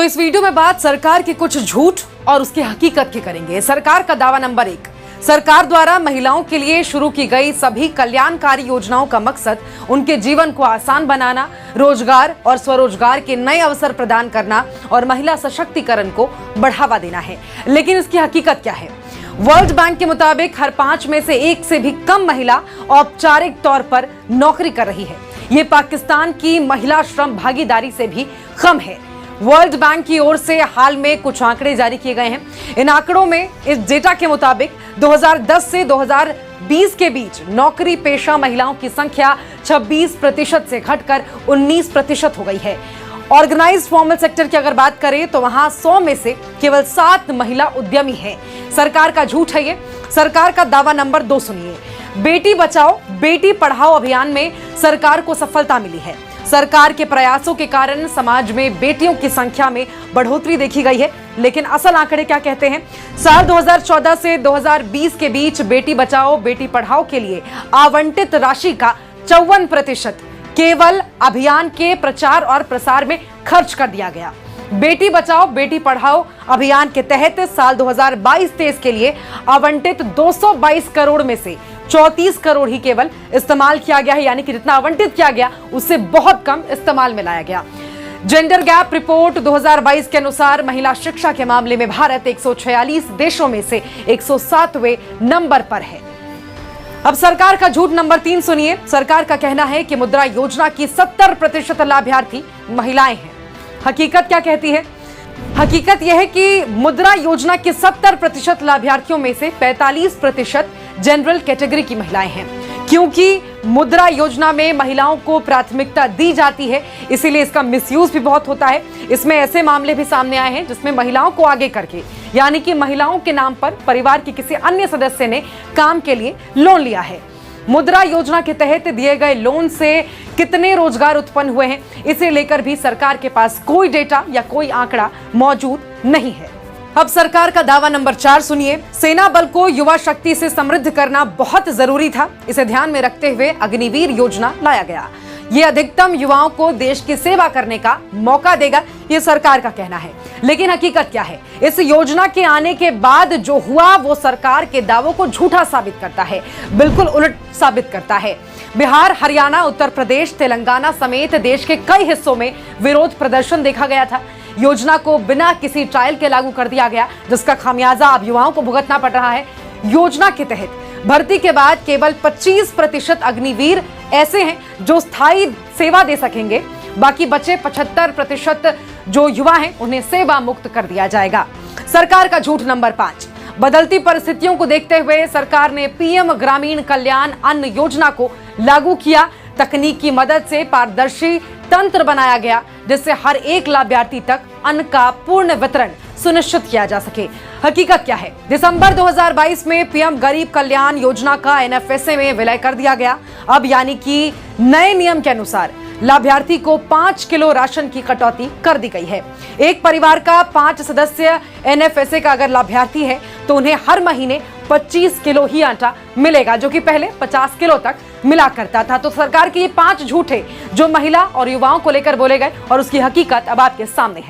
तो इस वीडियो में बात सरकार के कुछ झूठ और उसकी हकीकत की करेंगे। सरकार का दावा नंबर 1, सरकार द्वारा महिलाओं के लिए शुरू की गई सभी कल्याणकारी योजनाओं का मकसद उनके जीवन को आसान बनाना, रोजगार और स्वरोजगार के नए अवसर प्रदान करना और महिला सशक्तिकरण को बढ़ावा देना है। लेकिन इसकी हकीकत क्या है? वर्ल्ड बैंक के मुताबिक हर 5 में से 1 से भी कम महिला औपचारिक तौर पर नौकरी कर रही है। ये पाकिस्तान की महिला श्रम भागीदारी से भी कम है। वर्ल्ड बैंक की ओर से हाल में कुछ आंकड़े जारी किए गए हैं। इन आंकड़ों में इस डेटा के मुताबिक 2010 से 2020 के बीच नौकरी पेशा महिलाओं की संख्या 26% से घटकर 19% हो गई है। ऑर्गेनाइज्ड फॉर्मल सेक्टर की अगर बात करें तो वहां 100 में से केवल 7 महिला उद्यमी हैं। सरकार का झूठ है ये। सरकार का दावा नंबर 2 सुनिए। बेटी बचाओ बेटी पढ़ाओ अभियान में सरकार को सफलता मिली है। सरकार के प्रयासों के कारण समाज में बेटियों की संख्या में बढ़ोतरी देखी गई है। लेकिन असल आंकड़े क्या कहते हैं? साल 2014 से 2020 के बीच बेटी बचाओ बेटी पढ़ाओ के लिए आवंटित राशि का 54% केवल अभियान के प्रचार और प्रसार में खर्च कर दिया गया। बेटी बचाओ बेटी पढ़ाओ अभियान के तहत साल 2022-23 के लिए आवंटित 222 करोड़ में से 34 करोड़ ही केवल इस्तेमाल किया गया है, यानी कि जितना आवंटित किया गया उससे बहुत कम इस्तेमाल में लाया गया। जेंडर गैप रिपोर्ट 2022 के अनुसार महिला शिक्षा के मामले में भारत 146 देशों में से 107वें नंबर पर है। अब सरकार का झूठ नंबर 3 सुनिए। सरकार का कहना है कि मुद्रा योजना की 70% लाभार्थी महिलाएं हैं। हकीकत क्या कहती है? हकीकत यह है कि मुद्रा योजना के 70% लाभार्थियों में से 45% जनरल कैटेगरी की महिलाएं हैं। क्योंकि मुद्रा योजना में महिलाओं को प्राथमिकता दी जाती है, इसीलिए इसका मिसयूज भी बहुत होता है। इसमें ऐसे मामले भी सामने आए हैं जिसमें महिलाओं को आगे करके, यानी कि महिलाओं के नाम पर परिवार के किसी अन्य सदस्य ने काम के लिए लोन लिया है। मुद्रा योजना के तहत दिए गए लोन से कितने रोजगार उत्पन्न हुए हैं, इसे लेकर भी सरकार के पास कोई डेटा या कोई आंकड़ा मौजूद नहीं है। अब सरकार का दावा नंबर 4 सुनिए। सेना बल को युवा शक्ति से समृद्ध करना बहुत जरूरी था। इसे ध्यान में रखते हुए अग्निवीर योजना लाया गया। ये अधिकतम युवाओं को देश की सेवा करने का मौका देगा, ये सरकार का कहना है। लेकिन हकीकत क्या है? इस योजना के आने के बाद जो हुआ वो सरकार के दावों को झूठा साबित करता है, बिल्कुल उलट साबित करता है। बिहार, हरियाणा, उत्तर प्रदेश, तेलंगाना समेत देश के कई हिस्सों में विरोध प्रदर्शन देखा गया था। योजना को बिना किसी ट्रायल के लागू कर दिया गया, जिसका खामियाजा अब युवाओं को भुगतना पड़ रहा है। योजना के तहत भर्ती के बाद केवल 25% अग्निवीर ऐसे हैं जो स्थायी सेवा दे सकेंगे। बाकी बचे 75% जो युवा हैं उन्हें सेवा मुक्त कर दिया जाएगा। सरकार का झूठ नंबर 5, बदलती परिस्थितियों को देखते हुए सरकार ने पीएम ग्रामीण कल्याण अन्न योजना को लागू किया। तकनीक की मदद से पारदर्शी तंत्र बनाया गया, जिससे हर एक लाभार्थी तक अन्न का पूर्ण वितरण सुनिश्चित किया जा सके। हकीकत क्या है? दिसंबर 2022 में पीएम गरीब कल्याण योजना का एनएफएसए में विलय कर दिया गया। अब यानी कि नए नियम के अनुसार लाभार्थी को 5 किलो राशन की कटौती कर दी गई है। एक परिवार का 5 सदस्य एनएफएसए का अगर लाभार्थी है तो उन्हें हर महीने 25 किलो ही आटा मिलेगा, जो कि पहले 50 किलो तक मिला करता था। तो सरकार के ये 5 झूठे जो महिला और युवाओं को लेकर बोले गए और उसकी हकीकत अब आपके सामने है।